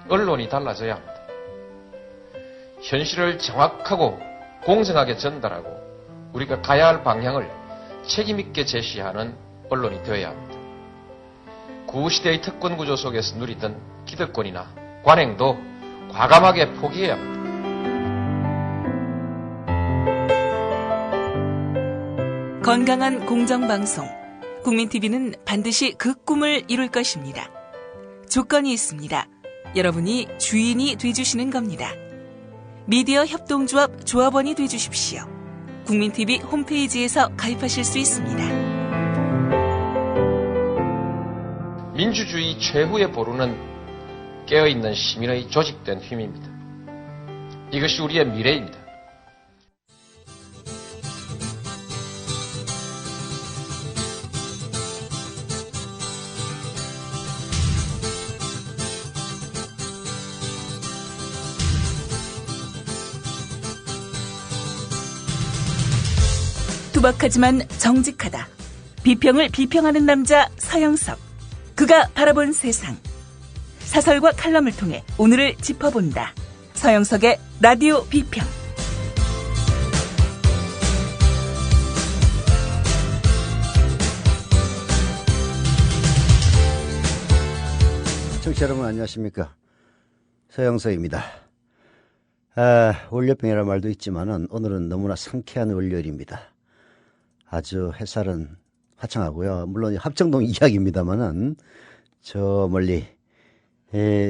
언론이 달라져야 합니다. 현실을 정확하고 공정하게 전달하고 우리가 가야 할 방향을 책임있게 제시하는 언론이 되어야 합니다. 구시대의 특권구조 속에서 누리던 기득권이나 관행도 과감하게 포기해야 합니다. 건강한 공정방송, 국민TV는 반드시 그 꿈을 이룰 것입니다. 조건이 있습니다. 여러분이 주인이 돼주시는 겁니다. 미디어 협동조합 조합원이 돼주십시오. 국민TV 홈페이지에서 가입하실 수 있습니다. 민주주의 최후의 보루는 깨어있는 시민의 조직된 힘입니다. 이것이 우리의 미래입니다. 투박하지만 정직하다. 비평을 비평하는 남자 서영석. 그가 바라본 세상. 사설과 칼럼을 통해 오늘을 짚어본다. 서영석의 라디오 비평. 청취자 여러분 안녕하십니까. 서영석입니다. 월요병이라는 말도 있지만은 오늘은 너무나 상쾌한 월요일입니다. 아주 햇살은 화창하고요. 물론 합정동 이야기입니다만은 저 멀리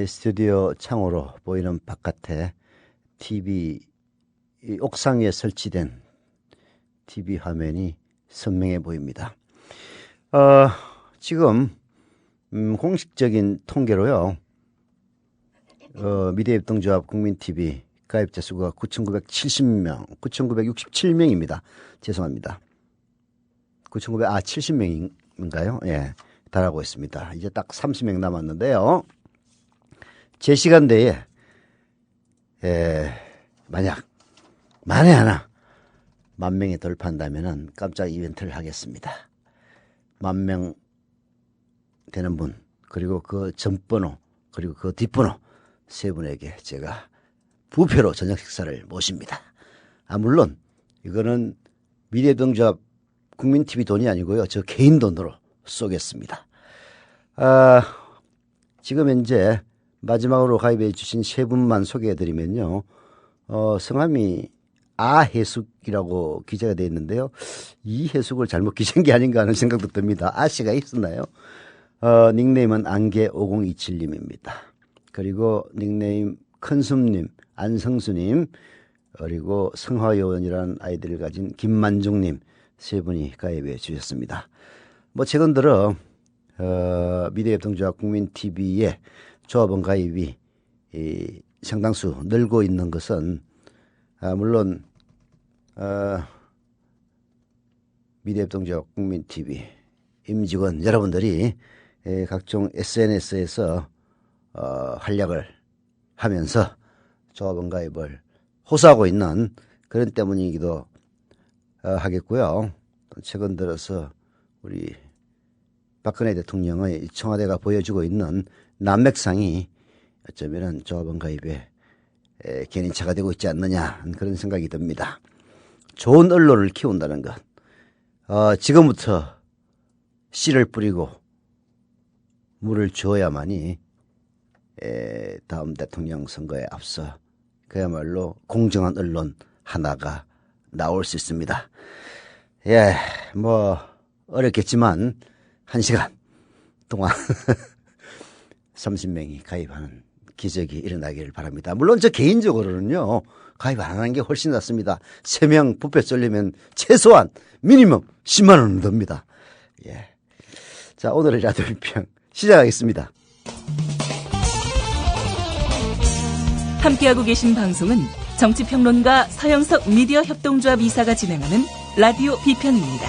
스튜디오 창으로 보이는 바깥에 TV 옥상 위에 설치된 TV 화면이 선명해 보입니다. 지금 공식적인 통계로요. 미디어협동조합 국민TV 가입자 수가 9,970명, 9,967명입니다. 죄송합니다. 70명인가요? 예, 달하고 있습니다. 이제 딱 30명 남았는데요. 제 시간대에, 만약, 만에 하나, 10,000명이 돌파한다면은 깜짝 이벤트를 하겠습니다. 10,000명 되는 분, 그리고 그 전번호, 그리고 그 뒷번호, 세 분에게 제가 부표로 저녁 식사를 모십니다. 물론, 이거는 미디어협동조합 국민TV 돈이 아니고요. 저 개인 돈으로 쏘겠습니다. 지금 현재 마지막으로 가입해 주신 세 분만 소개해드리면요. 성함이 아해숙이라고 기재가 되어 있는데요. 이 해숙을 잘못 기재한 게 아닌가 하는 생각도 듭니다. 아씨가 있었나요? 닉네임은 안개5027님입니다. 그리고 닉네임 큰숨님, 안성수님, 그리고 성화요원이라는 아이들을 가진 김만중님, 세 분이 가입해 주셨습니다. 최근 들어 미디어협동조합 국민TV의 조합원 가입이 상당수 늘고 있는 것은 물론 미디어협동조합 국민TV 임직원 여러분들이 각종 SNS에서 활약을 하면서 조합원 가입을 호소하고 있는 그런 때문이기도 하겠고요. 최근 들어서 우리 박근혜 대통령의 청와대가 보여주고 있는 난맥상이 어쩌면 조합원 가입에 견인차가 되고 있지 않느냐 그런 생각이 듭니다. 좋은 언론을 키운다는 것, 지금부터 씨를 뿌리고 물을 주어야만이 다음 대통령 선거에 앞서 그야말로 공정한 언론 하나가 나올 수 있습니다. 예, 어렵겠지만 1시간 동안 30명이 가입하는 기적이 일어나기를 바랍니다. 물론 저 개인적으로는요, 가입 안 하는 게 훨씬 낫습니다. 3명 부페 쏠리면 최소한 미니멈 10만 원은 듭니다. 예. 자, 오늘의 라디오 비평 시작하겠습니다. 함께하고 계신 방송은 정치평론가 서영석 미디어 협동조합 이사가 진행하는 라디오 비평입니다.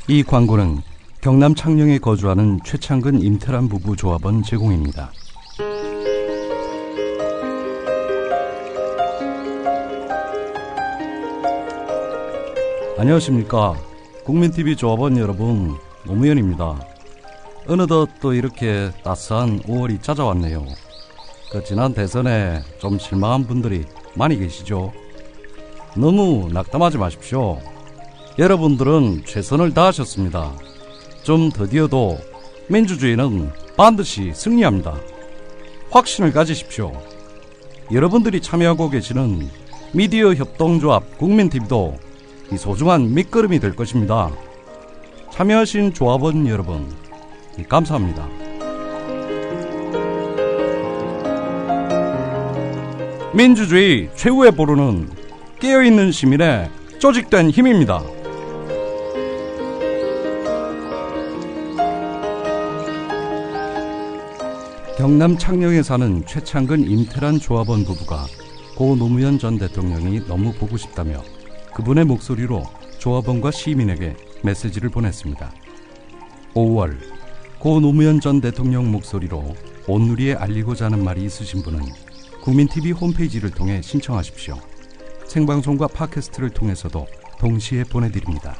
이 광고는 경남 창녕에 거주하는 최창근 임태란 부부 조합원 제공입니다. 안녕하십니까. 국민TV 조합원 여러분, 노무현입니다. 어느덧 또 이렇게 따스한 5월이 찾아왔네요. 그 지난 대선에 좀 실망한 분들이 많이 계시죠? 너무 낙담하지 마십시오. 여러분들은 최선을 다하셨습니다. 좀 더디어도 민주주의는 반드시 승리합니다. 확신을 가지십시오. 여러분들이 참여하고 계시는 미디어 협동조합 국민TV도 이 소중한 밑거름이 될 것입니다. 참여하신 조합원 여러분, 감사합니다. 민주주의 최후의 보루는 깨어있는 시민의 조직된 힘입니다. 경남 창녕에 사는 최창근 임태란 조합원 부부가 고 노무현 전 대통령이 너무 보고 싶다며 그분의 목소리로 조합원과 시민에게 메시지를 보냈습니다. 5월, 고 노무현 전 대통령 목소리로 온누리에 알리고자 하는 말이 있으신 분은 국민TV 홈페이지를 통해 신청하십시오. 생방송과 팟캐스트를 통해서도 동시에 보내드립니다.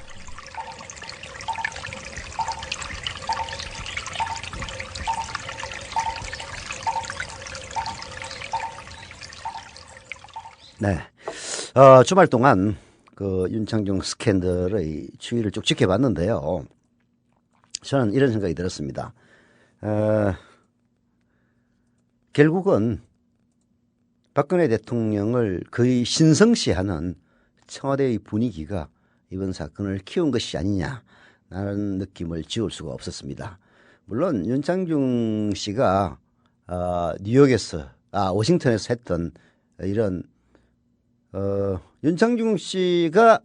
네. 주말 동안 그 윤창중 스캔들의 추이를 쭉 지켜봤는데요. 저는 이런 생각이 들었습니다. 결국은 박근혜 대통령을 거의 신성시하는 청와대의 분위기가 이번 사건을 키운 것이 아니냐라는 느낌을 지울 수가 없었습니다. 물론 윤창중 씨가 워싱턴에서 했던 이런 윤창중 씨가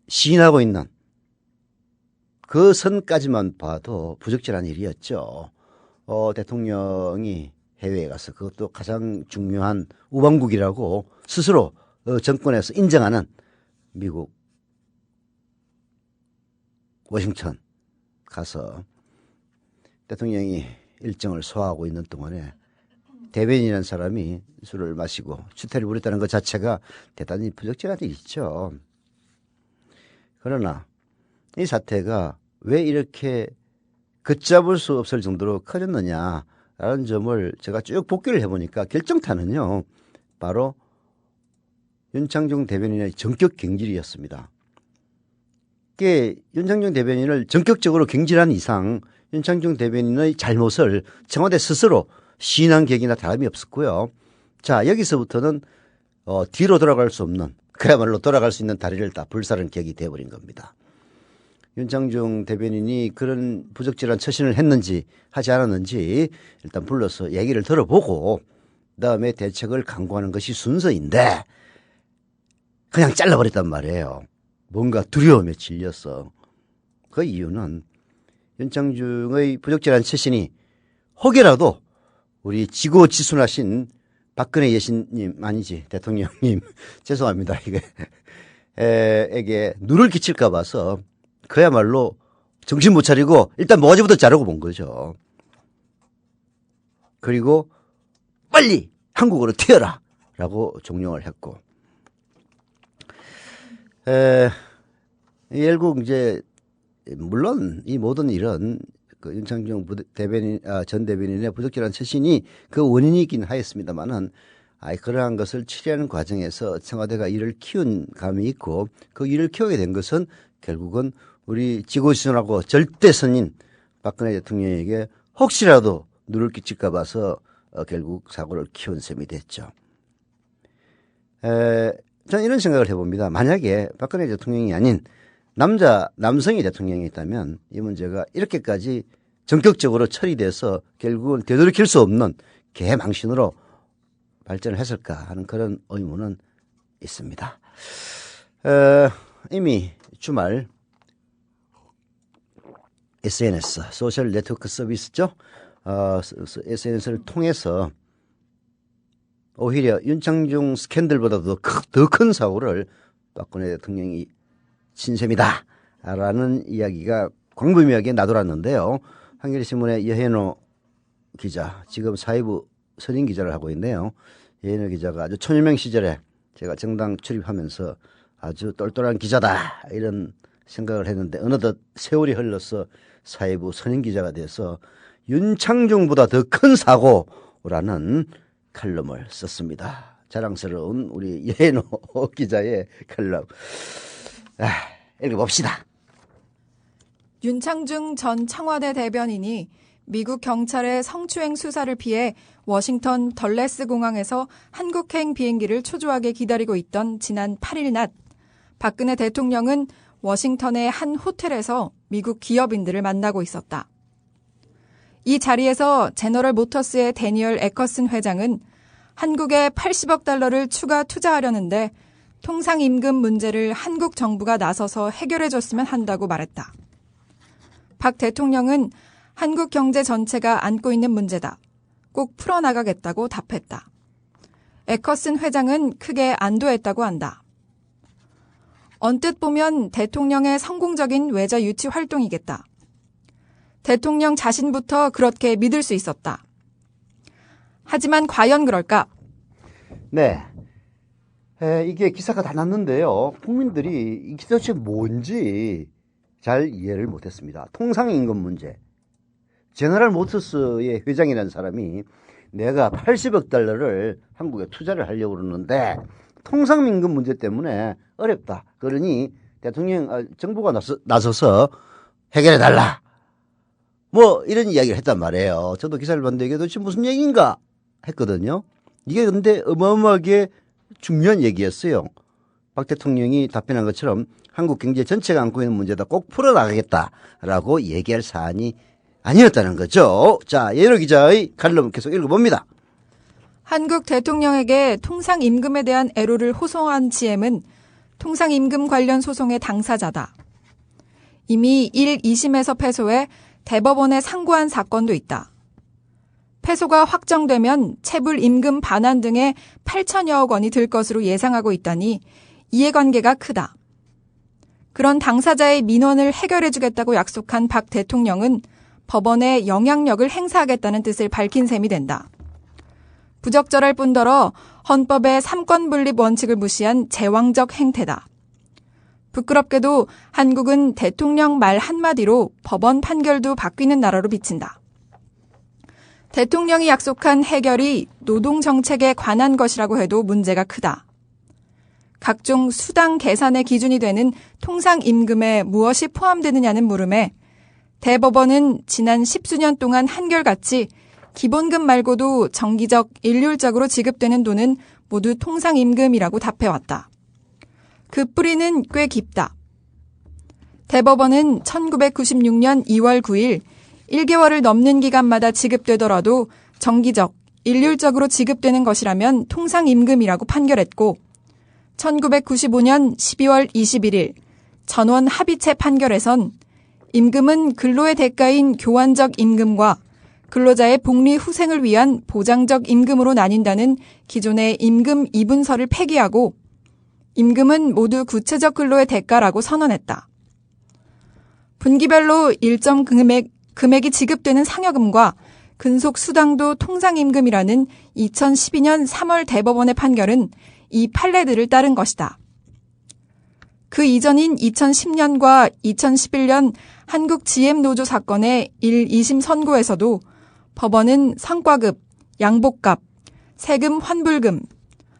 시인하고 있는 그 선까지만 봐도 부적절한 일이었죠. 대통령이 해외에 가서 그것도 가장 중요한 우방국이라고 스스로 정권에서 인정하는 미국 워싱턴 가서 대통령이 일정을 소화하고 있는 동안에 대변인이라는 사람이 술을 마시고 추태를 부렸다는 것 자체가 대단히 부적절한 일이죠. 그러나 이 사태가 왜 이렇게 걷잡을 수 없을 정도로 커졌느냐라는 점을 제가 쭉 복기를 해보니까 결정타는요, 바로 윤창중 대변인의 전격 경질이었습니다. 윤창중 대변인을 전격적으로 경질한 이상 윤창중 대변인의 잘못을 청와대 스스로 시인한 격이나 다름이 없었고요. 자, 여기서부터는 뒤로 돌아갈 수 없는, 그야말로 돌아갈 수 있는 다리를 다 불사른 격이 되어버린 겁니다. 윤창중 대변인이 그런 부적절한 처신을 했는지 하지 않았는지 일단 불러서 얘기를 들어보고 그다음에 대책을 강구하는 것이 순서인데 그냥 잘라버렸단 말이에요. 뭔가 두려움에 질려서. 그 이유는 윤창중의 부적절한 처신이 혹여라도 우리 지고지순하신 박근혜 예신님, 아니지, 대통령님, 죄송합니다. 에게 누를 끼칠까 봐서 그야말로 정신 못 차리고 일단 뭐가지부터 자르고 본 거죠. 그리고 빨리 한국으로 튀어라! 라고 종용을 했고. 결국 이제, 물론 이 모든 일은 그 윤창중 전 대변인의 부적절한 처신이 그 원인이긴 하였습니다만은, 그러한 것을 처리하는 과정에서 청와대가 이를 키운 감이 있고, 그 일을 키우게 된 것은 결국은 우리 지고지순하고 절대선인 박근혜 대통령에게 혹시라도 누를 끼칠까 봐서 결국 사고를 키운 셈이 됐죠. 저는 이런 생각을 해봅니다. 만약에 박근혜 대통령이 아닌 남성이 대통령이 있다면 이 문제가 이렇게까지 전격적으로 처리돼서 결국은 되돌이킬 수 없는 개망신으로 발전을 했을까 하는 그런 의문은 있습니다. 이미 주말 SNS, 소셜 네트워크 서비스죠. SNS를 통해서 오히려 윤창중 스캔들보다도 더 큰 사고를 박근혜 대통령이 친 셈이다 라는 이야기가 광범위하게 나돌았는데요. 한겨레신문의 여현호 기자, 지금 사회부 선임 기자를 하고 있네요. 여현호 기자가 아주 천유명 시절에 제가 정당 출입하면서 아주 똘똘한 기자다 이런 생각을 했는데 어느덧 세월이 흘러서 사회부 선임기자가 돼서 윤창중보다 더 큰 사고라는 칼럼을 썼습니다. 자랑스러운 우리 예노 기자의 칼럼. 읽어봅시다. 윤창중 전 청와대 대변인이 미국 경찰의 성추행 수사를 피해 워싱턴 덜레스 공항에서 한국행 비행기를 초조하게 기다리고 있던 지난 8일 낮, 박근혜 대통령은 워싱턴의 한 호텔에서 미국 기업인들을 만나고 있었다. 이 자리에서 제너럴 모터스의 데니얼 에커슨 회장은 한국에 80억 달러를 추가 투자하려는데 통상임금 문제를 한국 정부가 나서서 해결해줬으면 한다고 말했다. 박 대통령은 한국 경제 전체가 안고 있는 문제다. 꼭 풀어나가겠다고 답했다. 에커슨 회장은 크게 안도했다고 한다. 언뜻 보면 대통령의 성공적인 외자 유치 활동이겠다. 대통령 자신부터 그렇게 믿을 수 있었다. 하지만 과연 그럴까? 네. 이게 기사가 다 났는데요. 국민들이 이게 도대체 뭔지 잘 이해를 못했습니다. 통상임금 문제. 제너럴 모터스의 회장이라는 사람이 내가 80억 달러를 한국에 투자를 하려고 그러는데 통상임금 문제 때문에 어렵다. 그러니 정부가 나서서 해결해달라. 뭐 이런 이야기를 했단 말이에요. 저도 기사를 봤는데 이게 도대체 무슨 얘기인가 했거든요. 이게 근데 어마어마하게 중요한 얘기였어요. 박 대통령이 답변한 것처럼 한국 경제 전체가 안고 있는 문제다. 꼭 풀어나가겠다라고 얘기할 사안이 아니었다는 거죠. 자, 예로 기자의 칼럼을 계속 읽어봅니다. 한국 대통령에게 통상임금에 대한 애로를 호소한 GM은 통상임금 관련 소송의 당사자다. 이미 1, 2심에서 패소해 대법원에 상고한 사건도 있다. 패소가 확정되면 체불임금 반환 등의 8천여억 원이 들 것으로 예상하고 있다니 이해관계가 크다. 그런 당사자의 민원을 해결해주겠다고 약속한 박 대통령은 법원에 영향력을 행사하겠다는 뜻을 밝힌 셈이 된다. 부적절할 뿐더러 헌법의 삼권분립 원칙을 무시한 제왕적 행태다. 부끄럽게도 한국은 대통령 말 한마디로 법원 판결도 바뀌는 나라로 비친다. 대통령이 약속한 해결이 노동정책에 관한 것이라고 해도 문제가 크다. 각종 수당 계산의 기준이 되는 통상임금에 무엇이 포함되느냐는 물음에 대법원은 지난 10수년 동안 한결같이 기본금 말고도 정기적, 일률적으로 지급되는 돈은 모두 통상임금이라고 답해왔다. 그 뿌리는 꽤 깊다. 대법원은 1996년 2월 9일 1개월을 넘는 기간마다 지급되더라도 정기적, 일률적으로 지급되는 것이라면 통상임금이라고 판결했고 1995년 12월 21일 전원 합의체 판결에선 임금은 근로의 대가인 교환적 임금과 근로자의 복리 후생을 위한 보장적 임금으로 나뉜다는 기존의 임금 이분설을 폐기하고 임금은 모두 구체적 근로의 대가라고 선언했다. 분기별로 일정 금액이 지급되는 상여금과 근속 수당도 통상임금이라는 2012년 3월 대법원의 판결은 이 판례들을 따른 것이다. 그 이전인 2010년과 2011년 한국 GM노조 사건의 1, 2심 선고에서도 법원은 성과급, 양복값, 세금 환불금,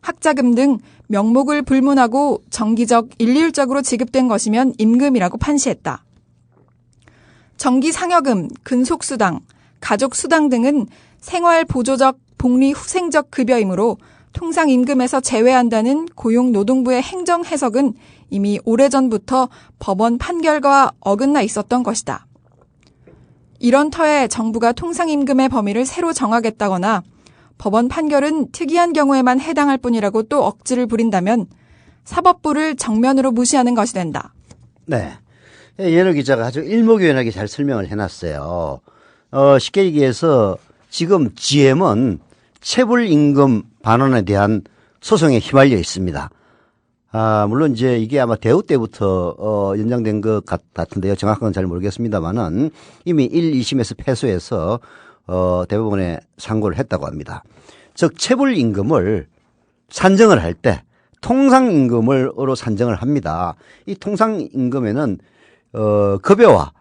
학자금 등 명목을 불문하고 정기적, 일률적으로 지급된 것이면 임금이라고 판시했다. 정기상여금, 근속수당, 가족수당 등은 생활보조적, 복리후생적 급여이므로 통상임금에서 제외한다는 고용노동부의 행정 해석은 이미 오래전부터 법원 판결과 어긋나 있었던 것이다. 이런 터에 정부가 통상임금의 범위를 새로 정하겠다거나 법원 판결은 특이한 경우에만 해당할 뿐이라고 또 억지를 부린다면 사법부를 정면으로 무시하는 것이 된다. 네. 예노 기자가 아주 일목요연하게 잘 설명을 해놨어요. 쉽게 얘기해서 지금 GM은 체불임금 반환에 대한 소송에 휘말려 있습니다. 물론 이제 이게 아마 대우 때부터 연장된 것 같은데요. 정확한 건 잘 모르겠습니다만은 이미 1, 2심에서 패소해서 대법원에 상고를 했다고 합니다. 즉 체불임금을 산정을 할 때 통상임금으로 산정을 합니다. 이 통상임금에는 급여와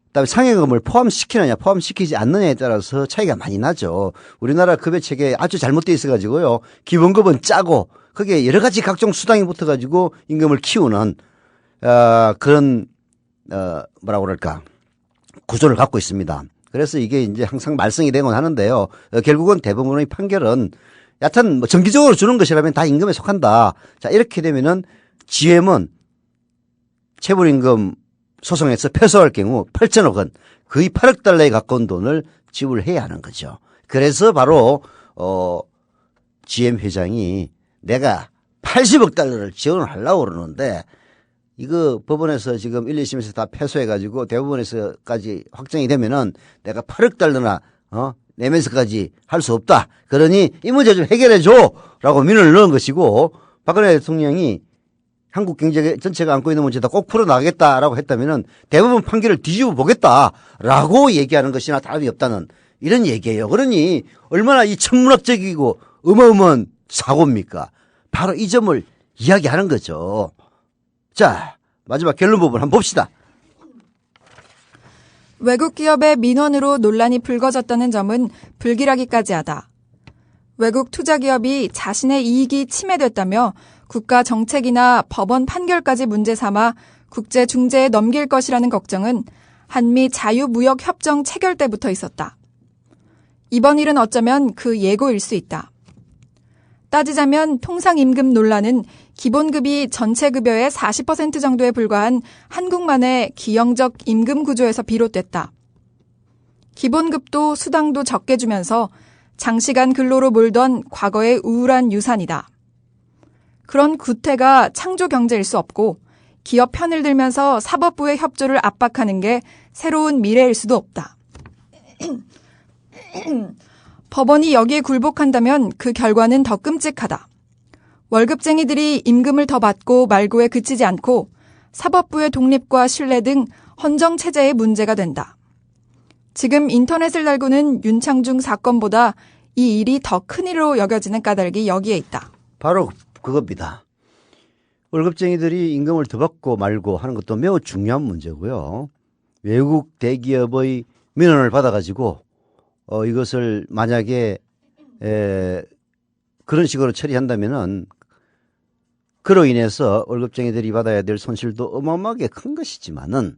그다음에 상여금을 포함시키느냐 포함시키지 않느냐에 따라서 차이가 많이 나죠. 우리나라 급여 체계 아주 잘못되어 있어가지고요. 기본급은 짜고 거기에 여러 가지 각종 수당이 붙어가지고 임금을 키우는 그런 뭐라고 그럴까 구조를 갖고 있습니다. 그래서 이게 이제 항상 말썽이 되곤 하는데요. 결국은 대부분의 판결은 여하튼 뭐 정기적으로 주는 것이라면 다 임금에 속한다. 자 이렇게 되면은 GM은 체불임금 소송에서 패소할 경우 8천억 원, 거의 8억 달러에 가까운 돈을 지불해야 하는 거죠. 그래서 바로 GM 회장이 내가 80억 달러를 지원을 하려고 그러는데 이거 법원에서 지금 1, 2심에서 다 패소해가지고 대법원에서까지 확정이 되면은 내가 8억 달러나 내면서까지 할 수 없다. 그러니 이 문제 좀 해결해줘라고 민원을 넣은 것이고 박근혜 대통령이 한국 경제 전체가 안고 있는 문제다 꼭 풀어나가겠다라고 했다면은 대부분 판결을 뒤집어 보겠다라고 얘기하는 것이나 다름이 없다는 이런 얘기예요. 그러니 얼마나 이 천문학적이고 어마어마한 사고입니까? 바로 이 점을 이야기하는 거죠. 자, 마지막 결론 부분 한번 봅시다. 외국 기업의 민원으로 논란이 불거졌다는 점은 불길하기까지 하다. 외국 투자 기업이 자신의 이익이 침해됐다며 국가 정책이나 법원 판결까지 문제 삼아 국제 중재에 넘길 것이라는 걱정은 한미 자유무역협정 체결 때부터 있었다. 이번 일은 어쩌면 그 예고일 수 있다. 따지자면 통상임금 논란은 기본급이 전체 급여의 40% 정도에 불과한 한국만의 기형적 임금 구조에서 비롯됐다. 기본급도 수당도 적게 주면서 장시간 근로로 몰던 과거의 우울한 유산이다. 그런 구태가 창조 경제일 수 없고 기업 편을 들면서 사법부의 협조를 압박하는 게 새로운 미래일 수도 없다. 법원이 여기에 굴복한다면 그 결과는 더 끔찍하다. 월급쟁이들이 임금을 더 받고 말고에 그치지 않고 사법부의 독립과 신뢰 등 헌정체제의 문제가 된다. 지금 인터넷을 달구는 윤창중 사건보다 이 일이 더 큰 일로 여겨지는 까닭이 여기에 있다. 바로 그겁니다. 월급쟁이들이 임금을 더 받고 말고 하는 것도 매우 중요한 문제고요. 외국 대기업의 민원을 받아가지고 이것을 만약에 그런 식으로 처리한다면은 그로 인해서 월급쟁이들이 받아야 될 손실도 어마어마하게 큰 것이지만은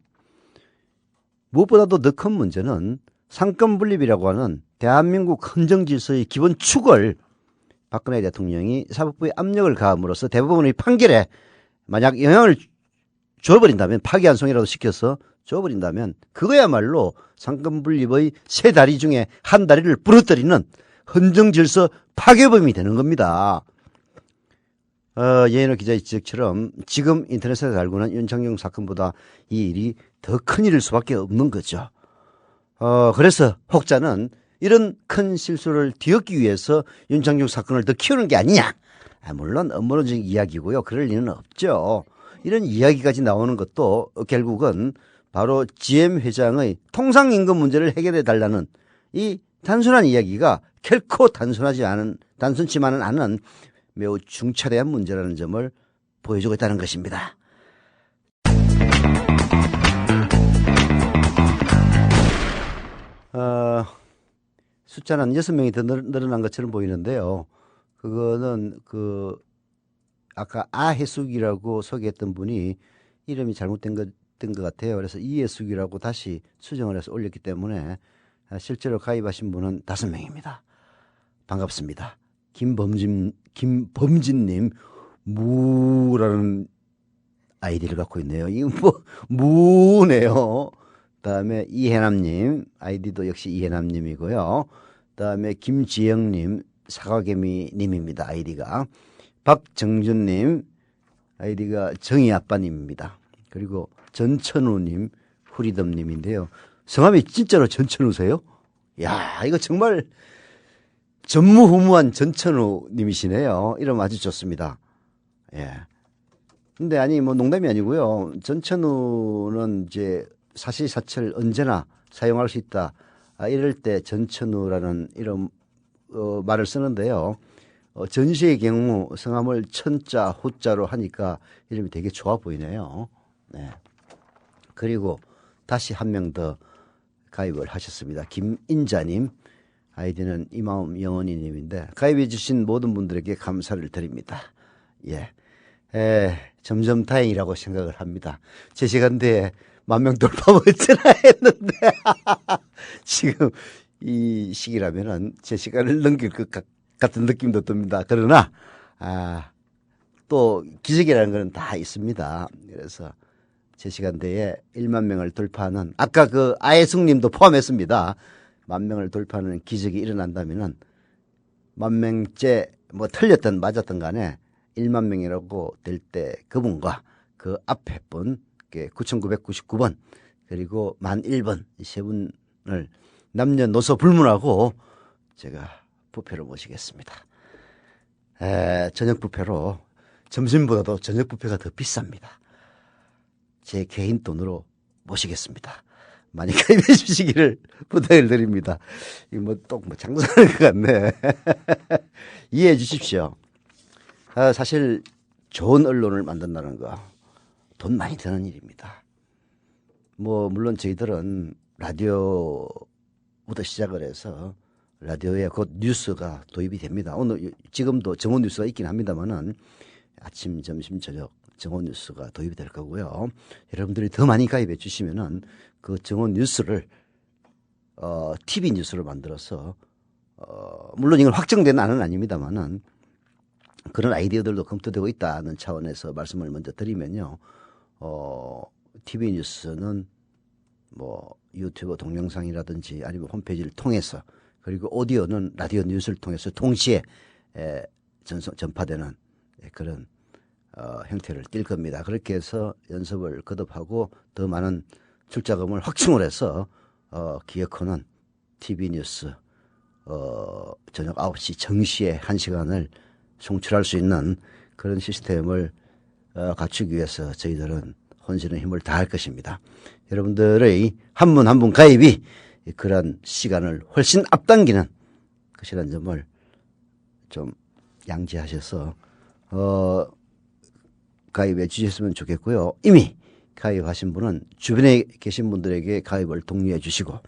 무엇보다도 더 큰 문제는 상권 분립이라고 하는 대한민국 헌정 질서의 기본 축을 박근혜 대통령이 사법부에 압력을 가함으로써 대법원의 판결에 만약 영향을 줘버린다면 파기환송이라도 시켜서 줘버린다면 그거야말로 상권 분립의 세 다리 중에 한 다리를 부러뜨리는 헌정 질서 파괴범이 되는 겁니다. 예인호 기자의 지적처럼 지금 인터넷에서 달구는 윤창중 사건보다 이 일이 더 큰 일일 수밖에 없는 거죠. 그래서 혹자는 이런 큰 실수를 뒤엎기 위해서 윤창중 사건을 더 키우는 게 아니냐. 물론 업무론적 이야기고요. 그럴 리는 없죠. 이런 이야기까지 나오는 것도 결국은 바로 GM 회장의 통상임금 문제를 해결해 달라는 이 단순한 이야기가 결코 단순치만은 않은 매우 중차대한 문제라는 점을 보여주고 있다는 것입니다. 숫자는 6명이 더 늘어난 것처럼 보이는데요. 그거는 아까 아해숙이라고 소개했던 분이 이름이 잘못된 것 같아요. 그래서 이해숙이라고 다시 수정을 해서 올렸기 때문에 실제로 가입하신 분은 5명입니다. 반갑습니다. 김범진님 무라는 아이디를 갖고 있네요. 이거 무네요. 그다음에 이해남님 아이디도 역시 이해남님이고요. 그다음에 김지영님 사과개미님입니다. 아이디가 박정준님 아이디가 정희아빠님입니다. 그리고 전천우님 후리덤님인데요. 성함이 진짜로 전천우세요? 야 이거 정말 전무후무한 전천우님이시네요. 이름 아주 좋습니다. 예. 근데 아니 뭐 농담이 아니고요. 전천우는 이제 사시사철 언제나 사용할 수 있다. 이럴 때 전천우라는 이런 말을 쓰는데요. 전시의 경우 성함을 천자, 후자로 하니까 이름이 되게 좋아 보이네요. 네. 그리고 다시 한 명 더 가입을 하셨습니다. 김인자님, 아이디는 이마음 영원히님인데 가입해 주신 모든 분들에게 감사를 드립니다. 예, 점점 다행이라고 생각을 합니다. 제 시간대에 10,000명 돌파 못지나 했는데 지금 이 시기라면은 제 시간을 넘길 것 같은 느낌도 듭니다. 그러나 또 기적이라는 건 다 있습니다. 그래서 제 시간대에 10,000명을 돌파하는, 아까 그 아예숙님도 포함했습니다. 10,000명을 돌파하는 기적이 일어난다면은 10,000명째 뭐 틀렸든 맞았든 간에 10,000명이라고 될 때 그분과 그 앞에 분 9,999번 그리고 1001번 이 세 분을 남녀노소 불문하고 제가 부패로 모시겠습니다. 저녁 부패로 점심보다도 저녁 부패가 더 비쌉니다. 제 개인 돈으로 모시겠습니다. 많이 가입해 주시기를 부탁을 드립니다. 이거 뭐 또 뭐 장사하는 것 같네. 이해해 주십시오. 사실 좋은 언론을 만든다는 거 돈 많이 드는 일입니다. 뭐 물론 저희들은 라디오부터 시작을 해서 라디오에 곧 뉴스가 도입이 됩니다. 오늘 지금도 정오 뉴스가 있긴 합니다만은 아침, 점심, 저녁 정오 뉴스가 도입이 될 거고요. 여러분들이 더 많이 가입해 주시면은 그 정오 뉴스를 TV 뉴스를 만들어서 물론 이건 확정된 안은 아닙니다만은 그런 아이디어들도 검토되고 있다는 차원에서 말씀을 먼저 드리면요. TV 뉴스는 뭐 유튜브 동영상이라든지 아니면 홈페이지를 통해서, 그리고 오디오는 라디오 뉴스를 통해서 동시에 전파되는 그런 형태를 띌 겁니다. 그렇게 해서 연습을 거듭하고 더 많은 출자금을 확충을 해서 기획하는 TV 뉴스 저녁 9시 정시에 1시간을 송출할 수 있는 그런 시스템을 갖추기 위해서 저희들은 혼신의 힘을 다할 것입니다. 여러분들의 한 분 한 분 가입이 그런 시간을 훨씬 앞당기는 것이라는 점을 좀 양지하셔서 가입해 주셨으면 좋겠고요. 이미 가입하신 분은 주변에 계신 분들에게 가입을 독려해 주시고,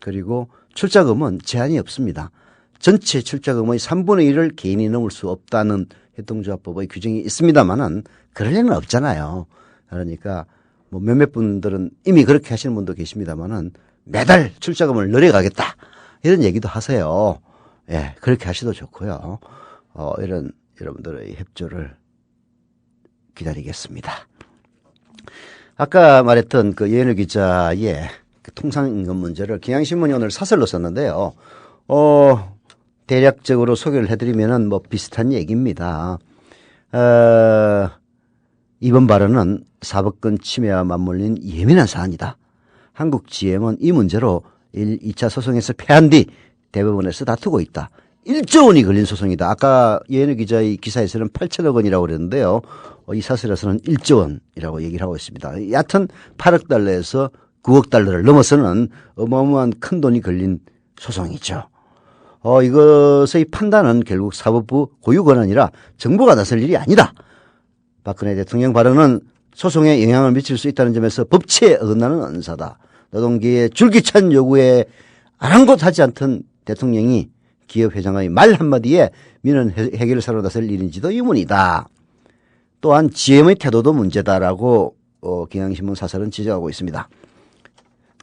그리고 출자금은 제한이 없습니다. 전체 출자금의 3분의 1을 개인이 넘을 수 없다는 협동조합법의 규정이 있습니다만은 그럴 리는 없잖아요. 그러니까 뭐 몇몇 분들은 이미 그렇게 하시는 분도 계십니다만은 매달 출자금을 늘려가겠다 이런 얘기도 하세요. 예, 그렇게 하셔도 좋고요. 이런 여러분들의 협조를 기다리겠습니다. 아까 말했던 그 예은우 기자의 그 통상임금 문제를 경향신문이 오늘 사설로 썼는데요. 대략적으로 소개를 해드리면은 뭐 비슷한 얘기입니다. 이번 발언은 사법권 침해와 맞물린 예민한 사안이다. 한국 GM은 이 문제로 2차 소송에서 패한 뒤 대법원에서 다투고 있다. 1조 원이 걸린 소송이다. 아까 예은우 기자의 기사에서는 8천억 원이라고 그랬는데요. 이 사설에서는 1조 원이라고 얘기를 하고 있습니다. 얕은 8억 달러에서 9억 달러를 넘어서는 어마어마한 큰 돈이 걸린 소송이죠. 이것의 판단은 결국 사법부 고유 권한이라 정부가 나설 일이 아니다. 박근혜 대통령 발언은 소송에 영향을 미칠 수 있다는 점에서 법치에 어긋나는 언사다. 노동계의 줄기찬 요구에 아랑곳하지 않던 대통령이 기업 회장의 말 한마디에 민원 해결사로 나설 일인지도 의문이다. 또한 GM의 태도도 문제다라고 경향신문 사설은 지적하고 있습니다.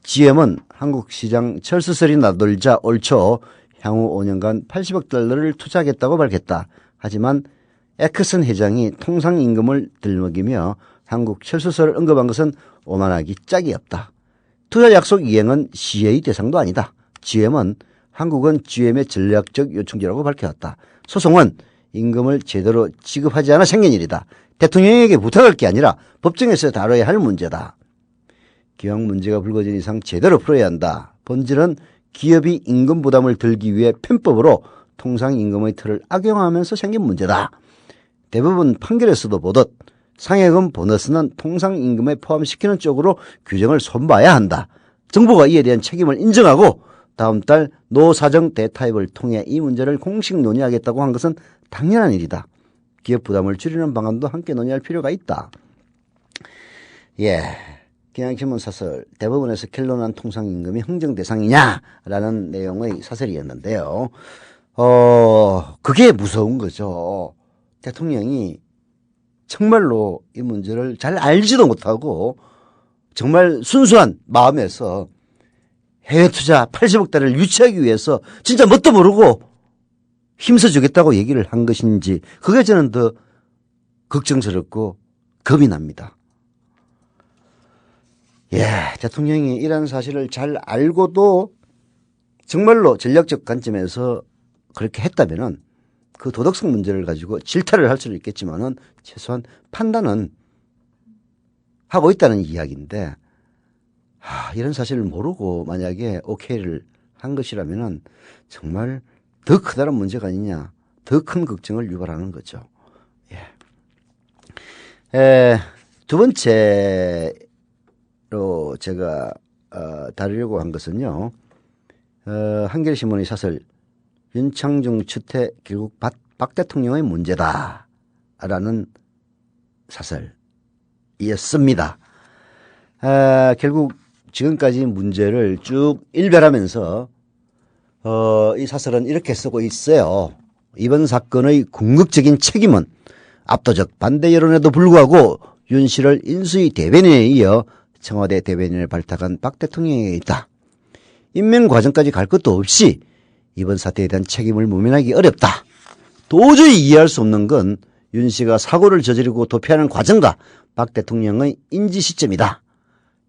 GM은 한국시장 철수설이 나돌자 올 초 향후 5년간 80억 달러를 투자하겠다고 밝혔다. 하지만 에크슨 회장이 통상임금을 들먹이며 한국 철수설을 언급한 것은 오만하기 짝이 없다. 투자 약속 이행은 시혜의 대상도 아니다. GM은 한국은 GM의 전략적 요충지라고 밝혀왔다. 소송은 임금을 제대로 지급하지 않아 생긴 일이다. 대통령에게 부탁할 게 아니라 법정에서 다뤄야 할 문제다. 기왕 문제가 불거진 이상 제대로 풀어야 한다. 본질은 기업이 임금 부담을 들기 위해 편법으로 통상임금의 틀을 악용하면서 생긴 문제다. 대부분 판결에서도 보듯 상여금 보너스는 통상임금에 포함시키는 쪽으로 규정을 손봐야 한다. 정부가 이에 대한 책임을 인정하고 다음 달 노사정 대타협을 통해 이 문제를 공식 논의하겠다고 한 것은 당연한 일이다. 기업 부담을 줄이는 방안도 함께 논의할 필요가 있다. 예, 경향신문 사설 대법원에서 kel론한 통상임금이 흥정 대상이냐라는 내용의 사설이었는데요. 그게 무서운 거죠. 대통령이 정말로 이 문제를 잘 알지도 못하고 정말 순수한 마음에서 해외 투자 80억 달러를 유치하기 위해서 진짜 뭣도 모르고 힘써주겠다고 얘기를 한 것인지 그게 저는 더 걱정스럽고 겁이 납니다. 예, 대통령이 이런 사실을 잘 알고도 정말로 전략적 관점에서 그렇게 했다면은 그 도덕성 문제를 가지고 질타를 할 수는 있겠지만은 최소한 판단은 하고 있다는 이야기인데, 이런 사실을 모르고 만약에 오케이를 한 것이라면은 정말 더 크다란 문제가 아니냐, 더 큰 걱정을 유발하는 거죠. 예. 두 번째로 제가 다루려고 한 것은요, 한겨레신문의 사설 윤창중 추태 결국 박 대통령의 문제다라는 사설이었습니다. 결국 지금까지 문제를 쭉 일별하면서 이 사설은 이렇게 쓰고 있어요. 이번 사건의 궁극적인 책임은 압도적 반대 여론에도 불구하고 윤 씨를 인수위 대변인에 이어 청와대 대변인을 발탁한 박 대통령에게 있다. 임명 과정까지 갈 것도 없이 이번 사태에 대한 책임을 모면하기 어렵다. 도저히 이해할 수 없는 건 윤 씨가 사고를 저지르고 도피하는 과정과 박 대통령의 인지 시점이다.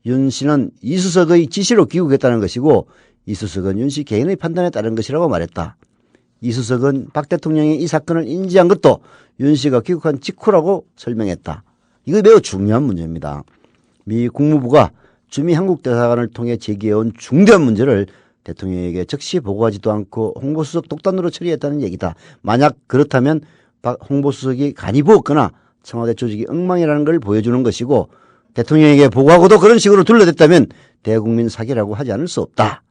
윤 씨는 이수석의 지시로 귀국했다는 것이고 이수석은 윤 씨 개인의 판단에 따른 것이라고 말했다. 이수석은 박 대통령이 이 사건을 인지한 것도 윤 씨가 귀국한 직후라고 설명했다. 이거 매우 중요한 문제입니다. 미 국무부가 주미 한국 대사관을 통해 제기해온 중대한 문제를 대통령에게 즉시 보고하지도 않고 홍보수석 독단으로 처리했다는 얘기다. 만약 그렇다면 박 홍보수석이 간이 부었거나 청와대 조직이 엉망이라는 걸 보여주는 것이고 대통령에게 보고하고도 그런 식으로 둘러댔다면 대국민 사기라고 하지 않을 수 없다.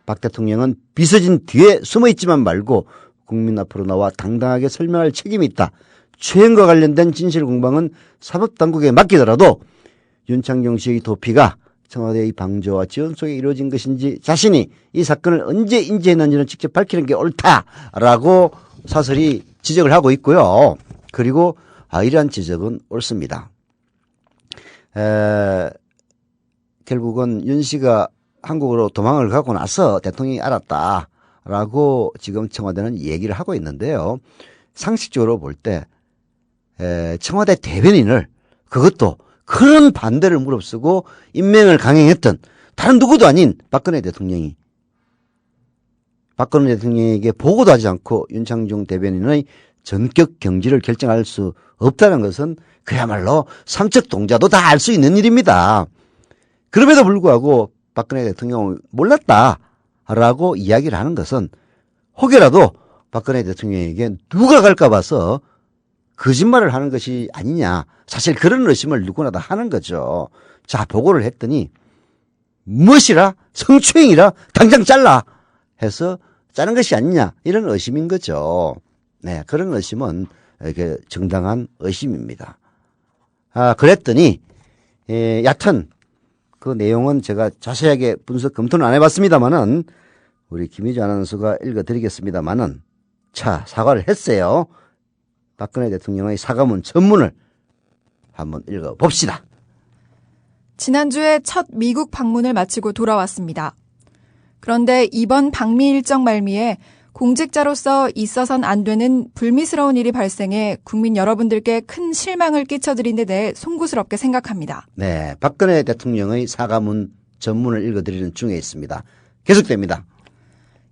박 대통령은 비서진 뒤에 숨어있지만 말고 국민 앞으로 나와 당당하게 설명할 책임이 있다. 최영과 관련된 진실 공방은 사법당국에 맡기더라도 윤창중 씨의 도피가 청와대의 방조와 지원 속에 이루어진 것인지 자신이 이 사건을 언제 인지했는지는 직접 밝히는 게 옳다라고 사설이 지적을 하고 있고요. 그리고 이러한 지적은 옳습니다. 결국은 윤 씨가 한국으로 도망을 가고 나서 대통령이 알았다라고 지금 청와대는 얘기를 하고 있는데요. 상식적으로 볼 때 청와대 대변인을 그것도 그런 반대를 무릅쓰고 임명을 강행했던 다른 누구도 아닌 박근혜 대통령에게 보고도 하지 않고 윤창중 대변인의 전격 경질을 결정할 수 없다는 것은 그야말로 삼척 동자도 다 알 수 있는 일입니다. 그럼에도 불구하고 박근혜 대통령을 몰랐다라고 이야기를 하는 것은 혹여라도 박근혜 대통령에게 누가 갈까 봐서 거짓말을 하는 것이 아니냐. 사실 그런 의심을 누구나 다 하는 거죠. 자, 보고를 했더니 무엇이라? 성추행이라? 당장 잘라! 해서 자른 것이 아니냐. 이런 의심인 거죠. 네, 그런 의심은 정당한 의심입니다. 그랬더니 얕은 그 내용은 제가 자세하게 분석 검토는 안 해봤습니다만은 우리 김희주 아나운서가 읽어드리겠습니다만은 자, 사과를 했어요. 박근혜 대통령의 사과문 전문을 한번 읽어봅시다. 지난주에 첫 미국 방문을 마치고 돌아왔습니다. 그런데 이번 방미 일정 말미에 공직자로서 있어선 안 되는 불미스러운 일이 발생해 국민 여러분들께 큰 실망을 끼쳐드린 데 대해 송구스럽게 생각합니다. 네, 박근혜 대통령의 사과문 전문을 읽어드리는 중에 있습니다. 계속됩니다.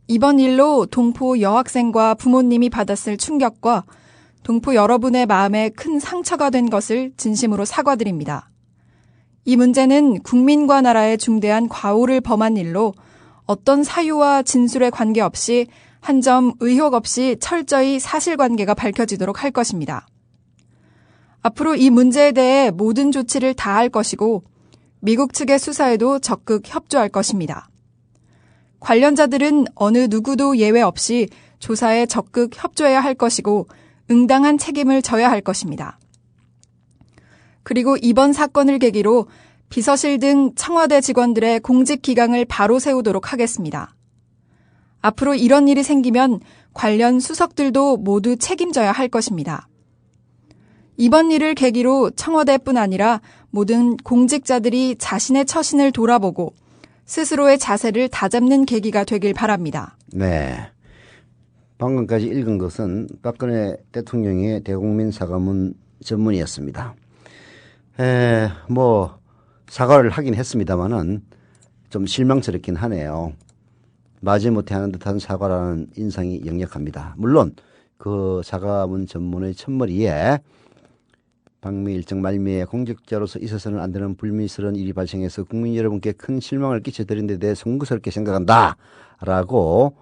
이번 일로 동포 여학생과 부모님이 받았을 충격과 동포 여러분의 마음에 큰 상처가 된 것을 진심으로 사과드립니다. 이 문제는 국민과 나라의 중대한 과오를 범한 일로 어떤 사유와 진술에 관계없이 한 점 의혹 없이 철저히 사실관계가 밝혀지도록 할 것입니다. 앞으로 이 문제에 대해 모든 조치를 다할 것이고 미국 측의 수사에도 적극 협조할 것입니다. 관련자들은 어느 누구도 예외 없이 조사에 적극 협조해야 할 것이고 응당한 책임을 져야 할 것입니다. 그리고 이번 사건을 계기로 비서실 등 청와대 직원들의 공직 기강을 바로 세우도록 하겠습니다. 앞으로 이런 일이 생기면 관련 수석들도 모두 책임져야 할 것입니다. 이번 일을 계기로 청와대뿐 아니라 모든 공직자들이 자신의 처신을 돌아보고 스스로의 자세를 다잡는 계기가 되길 바랍니다. 네. 방금까지 읽은 것은 박근혜 대통령의 대국민 사과문 전문이었습니다. 사과를 하긴 했습니다만은 좀 실망스럽긴 하네요. 마지못해 하는 듯한 사과라는 인상이 역력합니다. 물론 그 사과문 전문의 첫머리에 방미 일정 말미에 공직자로서 있어서는 안 되는 불미스러운 일이 발생해서 국민 여러분께 큰 실망을 끼쳐드린 데 대해 송구스럽게 생각한다라고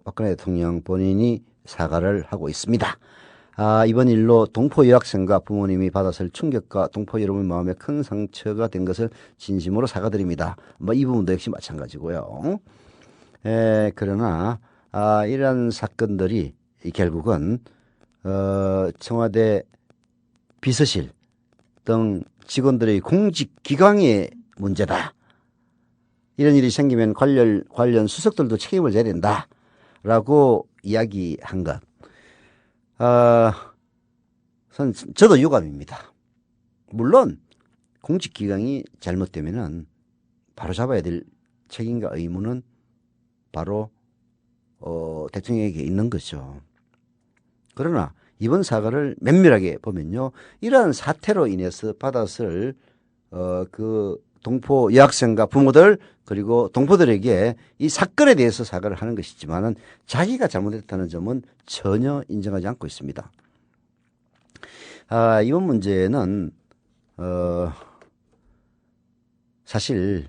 박근혜 대통령 본인이 사과를 하고 있습니다. 이번 일로 동포 여학생과 부모님이 받았을 충격과 동포 여러분 마음에 큰 상처가 된 것을 진심으로 사과드립니다. 이 부분도 역시 마찬가지고요. 그러나 이러한 사건들이 결국은 청와대 비서실 등 직원들의 공직 기강의 문제다. 이런 일이 생기면 관련 수석들도 책임을 져야 된다라고 이야기한 것. 저도 유감입니다. 물론 공직 기강이 잘못되면은 바로 잡아야 될 책임과 의무는 바로 대통령에게 있는 거죠. 그러나 이번 사과를 면밀하게 보면요, 이러한 사태로 인해서 받았을 그 동포 여학생과 부모들 그리고 동포들에게 이 사건에 대해서 사과를 하는 것이지만은 자기가 잘못했다는 점은 전혀 인정하지 않고 있습니다. 이번 문제는 사실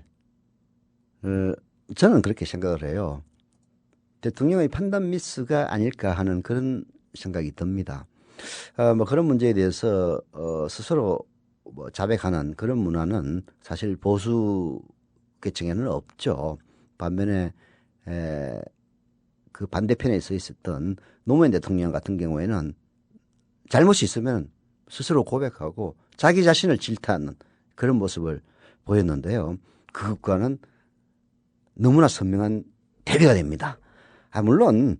저는 그렇게 생각을 해요. 대통령의 판단 미스가 아닐까 하는 그런 생각이 듭니다. 그런 문제에 대해서 스스로 자백하는 그런 문화는 사실 보수 계층에는 없죠. 반면에 그 반대편에 서 있었던 노무현 대통령 같은 경우에는 잘못이 있으면 스스로 고백하고 자기 자신을 질타하는 그런 모습을 보였는데요. 그것과는 너무나 선명한 대비가 됩니다. 물론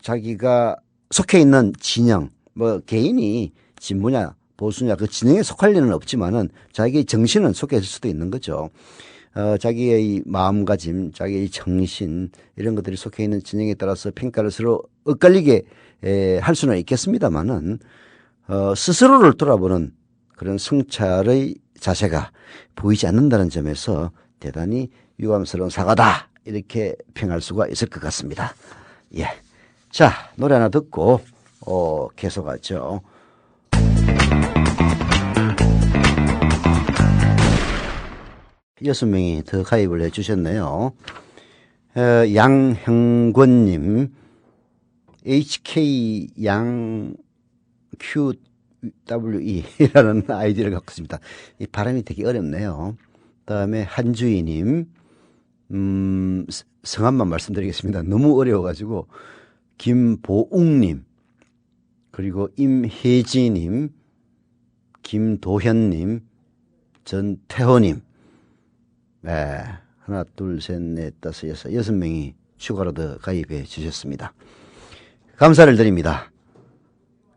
자기가 속해 있는 진영, 개인이 진보냐 보수냐 그 진영에 속할 리는 없지만은 자기의 정신은 속해 있을 수도 있는 거죠. 자기의 마음가짐, 자기의 정신 이런 것들이 속해 있는 진영에 따라서 평가를 서로 엇갈리게 할 수는 있겠습니다만은 스스로를 돌아보는 그런 성찰의 자세가 보이지 않는다는 점에서 대단히 유감스러운 사과다 이렇게 평할 수가 있을 것 같습니다. 예. 자, 노래 하나 듣고 계속하죠. 여섯 명이 더 가입을 해 주셨네요. 양형권님, HK양QWE라는 아이디를 갖고 있습니다. 이 발음이 되게 어렵네요. 그다음에 한주희님, 성함만 말씀드리겠습니다. 너무 어려워가지고. 김보웅님, 그리고 임혜지님, 김도현님, 전태호님, 하나, 둘, 셋, 넷, 다섯, 여섯 명이 추가로 더 가입해 주셨습니다. 감사를 드립니다.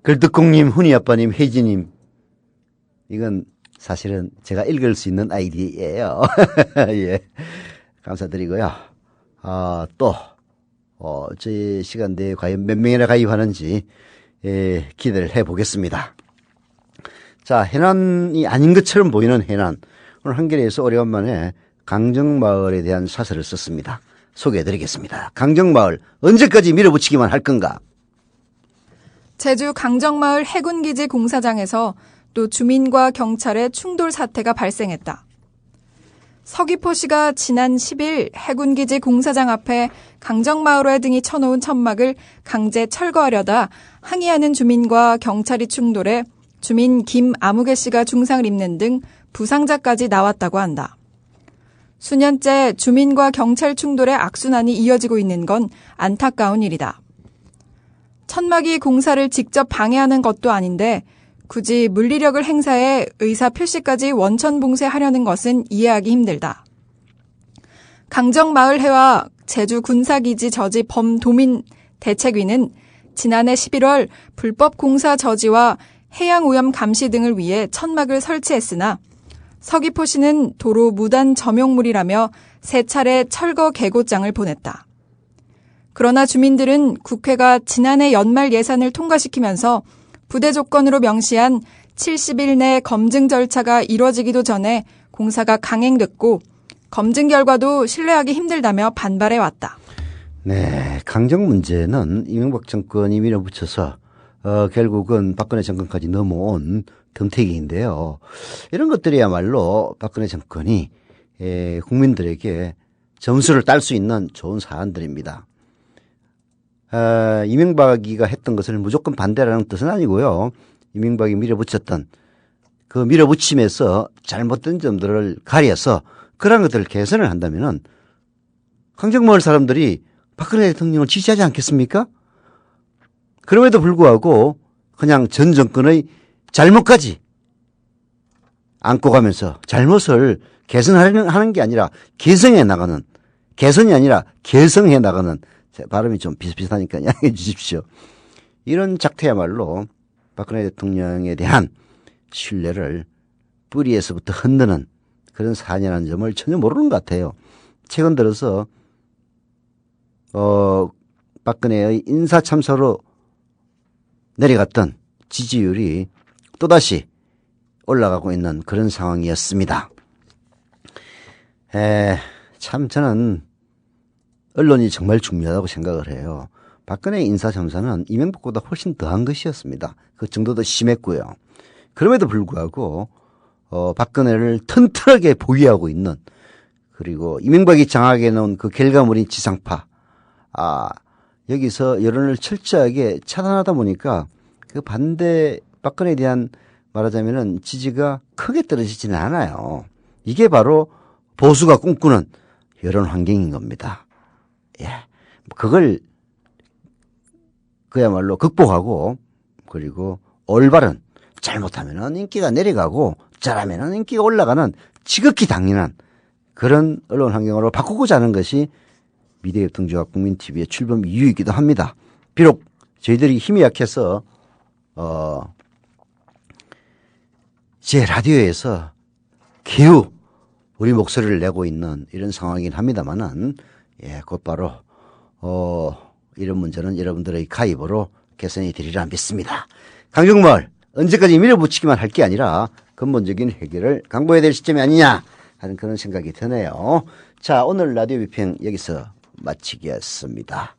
글득공님, 훈이아빠님, 혜지님, 이건 사실은 제가 읽을 수 있는 아이디예요. 예, 감사드리고요. 저희 시간대에 과연 몇 명이나 가입하는지 기대를 해보겠습니다. 자, 해난이 아닌 것처럼 보이는 해난. 오늘 한겨레에서 오래간만에 강정마을에 대한 사설을 썼습니다. 소개해드리겠습니다. 강정마을 언제까지 밀어붙이기만 할 건가? 제주 강정마을 해군기지 공사장에서 또 주민과 경찰의 충돌 사태가 발생했다. 서귀포시가 지난 10일 해군기지 공사장 앞에 강정마을회 등이 쳐놓은 천막을 강제 철거하려다 항의하는 주민과 경찰이 충돌해 주민 김아무개 씨가 중상을 입는 등 부상자까지 나왔다고 한다. 수년째 주민과 경찰 충돌의 악순환이 이어지고 있는 건 안타까운 일이다. 천막이 공사를 직접 방해하는 것도 아닌데 굳이 물리력을 행사해 의사 표시까지 원천 봉쇄하려는 것은 이해하기 힘들다. 강정마을회와 제주 군사기지 저지 범도민 대책위는 지난해 11월 불법 공사 저지와 해양오염 감시 등을 위해 천막을 설치했으나 서귀포시는 도로 무단 점용물이라며 3차례 철거 개고장을 보냈다. 그러나 주민들은 국회가 지난해 연말 예산을 통과시키면서 부대 조건으로 명시한 70일 내 검증 절차가 이뤄지기도 전에 공사가 강행됐고 검증 결과도 신뢰하기 힘들다며 반발해왔다. 네, 강정 문제는 이명박 정권이 밀어붙여서 결국은 박근혜 정권까지 넘어온 덤태기인데요. 이런 것들이야말로 박근혜 정권이 국민들에게 점수를 딸 수 있는 좋은 사안들입니다. 이명박이가 했던 것을 무조건 반대라는 뜻은 아니고요. 이명박이 밀어붙였던 그 밀어붙임에서 잘못된 점들을 가려서 그런 것들을 개선을 한다면은 강정마을 사람들이 박근혜 대통령을 지지하지 않겠습니까? 그럼에도 불구하고 그냥 전 정권의 잘못까지 안고 가면서 잘못을 개선하는 게 아니라 개성해 나가는, 개선이 아니라 개성해 나가는, 발음이 좀 비슷비슷하니까 양해해 주십시오. 이런 작태야말로 박근혜 대통령에 대한 신뢰를 뿌리에서부터 흔드는 그런 사안이라는 점을 전혀 모르는 것 같아요. 최근 들어서 박근혜의 인사참사로 내려갔던 지지율이 또다시 올라가고 있는 그런 상황이었습니다. 참 저는 언론이 정말 중요하다고 생각을 해요. 박근혜 인사참사는 이명박보다 훨씬 더한 것이었습니다. 그 정도도 심했고요. 그럼에도 불구하고 박근혜를 튼튼하게 보유하고 있는, 그리고 이명박이 장악해 놓은 그 결과물인 지상파, 여기서 여론을 철저하게 차단하다 보니까 그 반대 박근혜에 대한 말하자면은 지지가 크게 떨어지지는 않아요. 이게 바로 보수가 꿈꾸는 여론 환경인 겁니다. 예. 그걸 그야말로 극복하고, 그리고 올바른, 잘못하면은 인기가 내려가고 잘하면은 인기가 올라가는 지극히 당연한 그런 언론 환경으로 바꾸고자 하는 것이 미디어협동조합 국민TV의 출범 이유이기도 합니다. 비록 저희들이 힘이 약해서 제 라디오에서 겨우 우리 목소리를 내고 있는 이런 상황이긴 합니다만은, 곧바로 이런 문제는 여러분들의 가입으로 개선이 되리라 믿습니다. 강정마을 언제까지 밀어붙이기만 할 게 아니라 근본적인 해결을 강구해야 될 시점이 아니냐 하는 그런 생각이 드네요. 자, 오늘 라디오 비평 여기서 마치겠습니다.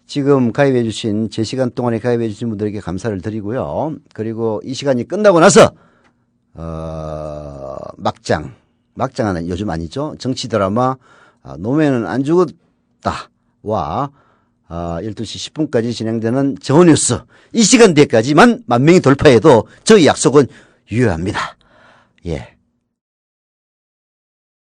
지금 가입해 주신, 제 시간 동안에 가입해 주신 분들에게 감사를 드리고요. 그리고 이 시간이 끝나고 나서 막장은 요즘 아니죠. 정치 드라마 노무현은 안 죽었다와 12시 10분까지 진행되는 정오뉴스, 이 시간대까지만 10,000명이 돌파해도 저희 약속은 유효합니다. 예.